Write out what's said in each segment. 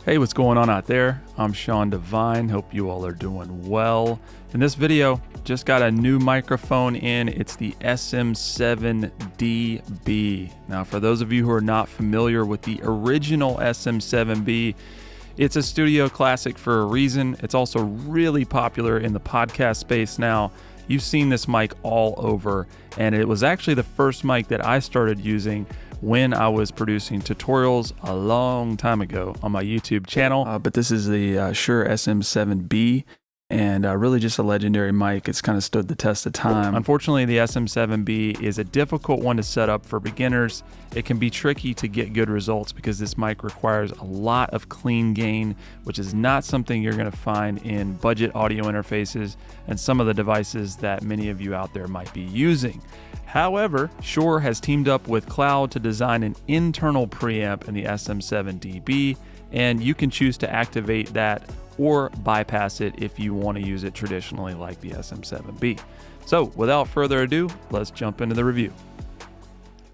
Hey, what's going on out there? I'm Sean Devine. Hope you all are doing well. In this video, just got a new microphone in. It's the SM7dB. Now, for those of you who are not familiar with the original SM7B, it's a studio classic for a reason. It's also really popular in the podcast space now. You've seen this mic all over, and it was actually the first mic that I started using when I was producing tutorials a long time ago on my YouTube channel. But this is the Shure SM7B, and really just a legendary mic. It's kind of stood the test of time. Unfortunately, the SM7B is a difficult one to set up for beginners. It can be tricky to get good results because this mic requires a lot of clean gain, which is not something you're going to find in budget audio interfaces and some of the devices that many of you out there might be using. However, Shure has teamed up with Cloud to design an internal preamp in the SM7dB, and you can choose to activate that or bypass it if you want to use it traditionally like the SM7B. So without further ado, let's jump into the review.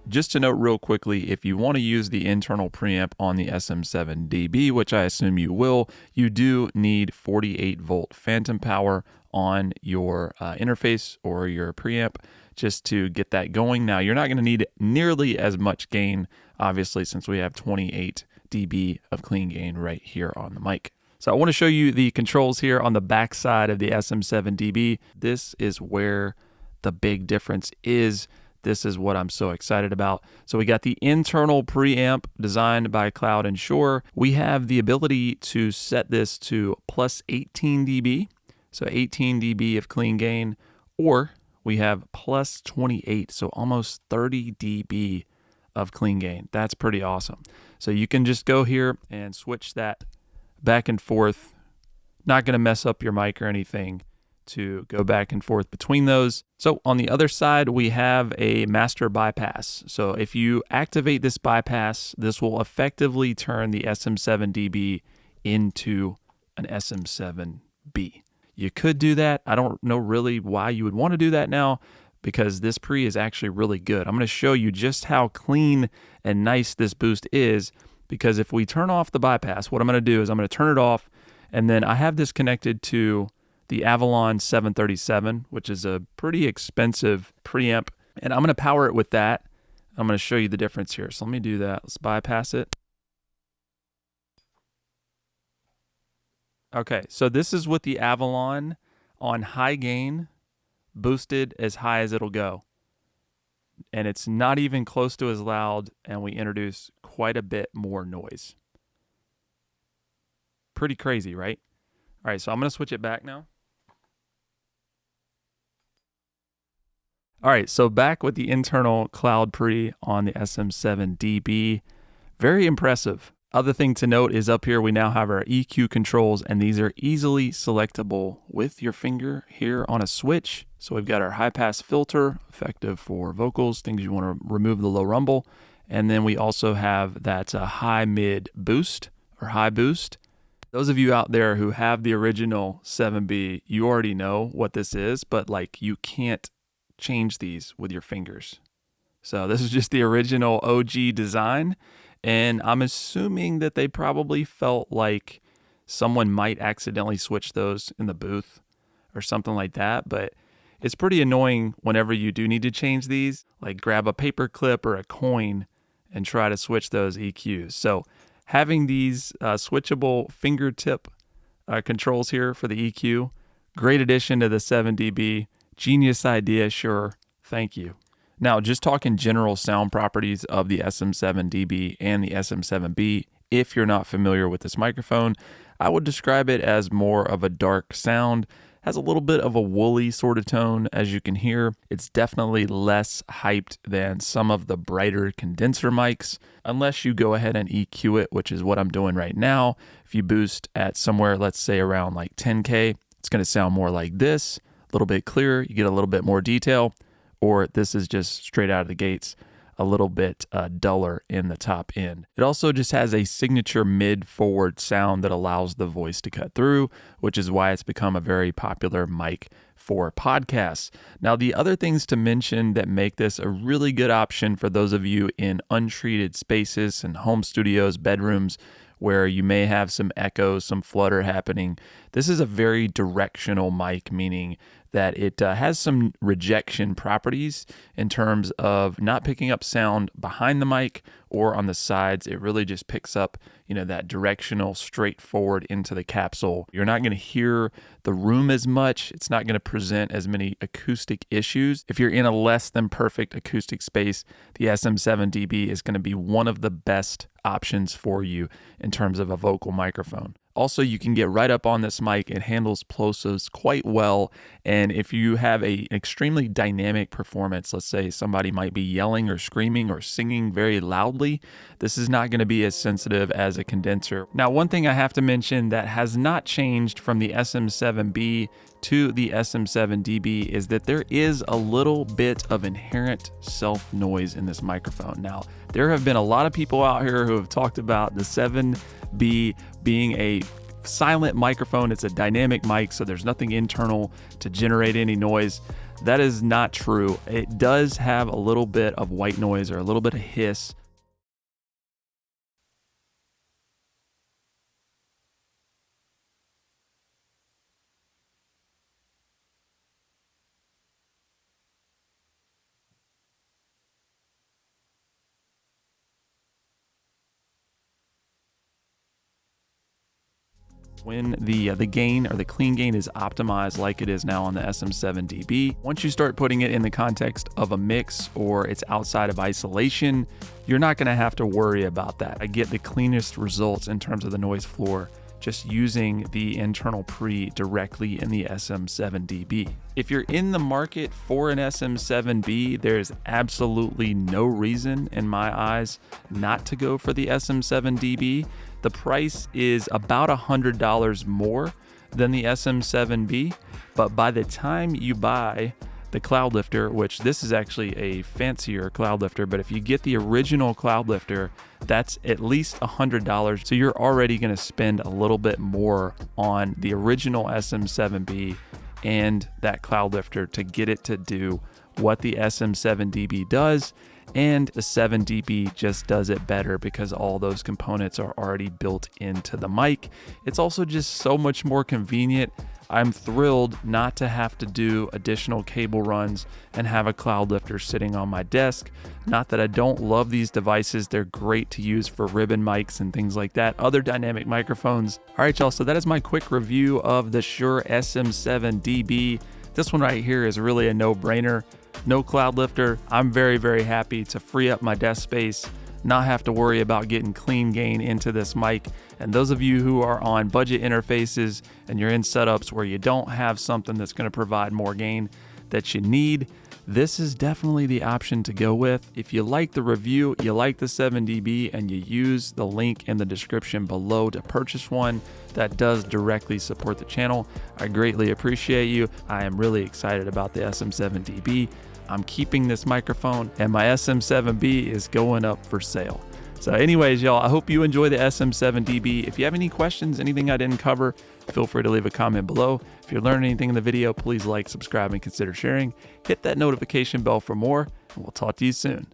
Just to note real quickly, if you want to use the internal preamp on the SM7dB, which I assume you will, you do need 48 volt phantom power on your interface or your preamp just to get that going. Now, you're not going to need nearly as much gain, obviously, since we have 28 dB of clean gain right here on the mic. So I want to show you the controls here on the back side of the SM7dB. This is where the big difference is. This is what I'm so excited about. So we got the internal preamp designed by Cloud and Shure. We have the ability to set this to plus 18 dB, so 18 dB of clean gain, or we have plus 28, so almost 30 dB of clean gain. That's pretty awesome. So you can just go here and switch that back and forth. Not going to mess up your mic or anything to go back and forth between those. So on the other side, we have a master bypass. So if you activate this bypass, this will effectively turn the SM7dB into an SM7B. You could do that. I don't know really why you would want to do that now, because this pre is actually really good. I'm going to show you just how clean and nice this boost is, because if we turn off the bypass, what I'm going to do is I'm going to turn it off, and then I have this connected to the Avalon 737, which is a pretty expensive preamp, and I'm going to power it with that. I'm going to show you the difference here. So let me do that. Let's bypass it. Okay, so this is with the Avalon on high gain, boosted as high as it'll go. And it's not even close to as loud, and we introduce quite a bit more noise. Pretty crazy, right? All right, so I'm going to switch it back now. All right, so back with the internal Cloud pre on the SM7dB. Very impressive. Other thing to note is up here we now have our EQ controls, and these are easily selectable with your finger here on a switch. So we've got our high pass filter, effective for vocals, things you want to remove the low rumble. And then we also have that high mid boost or high boost. Those of you out there who have the original 7B, you already know what this is, but like you can't change these with your fingers. So this is just the original OG design. And I'm assuming that they probably felt like someone might accidentally switch those in the booth or something like that. But it's pretty annoying whenever you do need to change these, like grab a paper clip or a coin and try to switch those EQs. So having these switchable fingertip controls here for the EQ, great addition to the 7dB. Genius idea, Sure. Thank you. Now, just talking general sound properties of the SM7dB and the SM7B, if you're not familiar with this microphone, I would describe it as more of a dark sound. Has a little bit of a woolly sort of tone, as you can hear. It's definitely less hyped than some of the brighter condenser mics, unless you go ahead and EQ it, which is what I'm doing right now. If you boost at somewhere, let's say around like 10K, it's going to sound more like this, a little bit clearer, you get a little bit more detail. Or this is just straight out of the gates, a little bit duller in the top end. It also just has a signature mid-forward sound that allows the voice to cut through, which is why it's become a very popular mic for podcasts. Now, the other things to mention that make this a really good option for those of you in untreated spaces and home studios, bedrooms, where you may have some echo, some flutter happening. This is a very directional mic, meaning that it has some rejection properties in terms of not picking up sound behind the mic or on the sides. It really just picks up, that directional straightforward into the capsule. You're not going to hear the room as much. It's not going to present as many acoustic issues. If you're in a less than perfect acoustic space, the SM7dB is going to be one of the best options for you in terms of a vocal microphone. Also, you can get right up on this mic. It handles plosives quite well. And if you have an extremely dynamic performance, let's say somebody might be yelling or screaming or singing very loudly, this is not going to be as sensitive as a condenser. Now, one thing I have to mention that has not changed from the SM7B to the SM7dB is that there is a little bit of inherent self noise in this microphone. Now, there have been a lot of people out here who have talked about the 7B being a silent microphone. It's a dynamic mic, so there's nothing internal to generate any noise. That is not true. It does have a little bit of white noise or a little bit of hiss. When the gain or the clean gain is optimized like it is now on the SM7dB. Once you start putting it in the context of a mix or it's outside of isolation, you're not going to have to worry about that. I get the cleanest results in terms of the noise floor just using the internal pre directly in the SM7dB. If you're in the market for an SM7B, there's absolutely no reason in my eyes not to go for the SM7dB. The price is about $100 more than the SM7B, but by the time you buy the cloud lifter, which this is actually a fancier cloud lifter, but if you get the original cloud lifter, that's at least $100. So you're already going to spend a little bit more on the original SM7B and that cloud lifter to get it to do what the SM7dB does. And the 7dB just does it better because all those components are already built into the mic. It's also just so much more convenient. I'm thrilled not to have to do additional cable runs and have a cloud lifter sitting on my desk. Not that I don't love these devices. They're great to use for ribbon mics and things like that, other dynamic microphones. All right, y'all, so that is my quick review of the Shure SM7dB. This one right here is really a no-brainer. No cloud lifter. I'm very, very happy to free up my desk space, not have to worry about getting clean gain into this mic. And those of you who are on budget interfaces and you're in setups where you don't have something that's going to provide more gain that you need, this is definitely the option to go with. If you like the review, you like the 7dB, and you use the link in the description below to purchase one that does directly support the channel, I greatly appreciate you. I am really excited about the SM7dB. I'm keeping this microphone, and my SM7B is going up for sale. So anyways, y'all, I hope you enjoy the SM7dB. If you have any questions, anything I didn't cover, feel free to leave a comment below. If you're learning anything in the video, please like, subscribe, and consider sharing. Hit that notification bell for more, and we'll talk to you soon.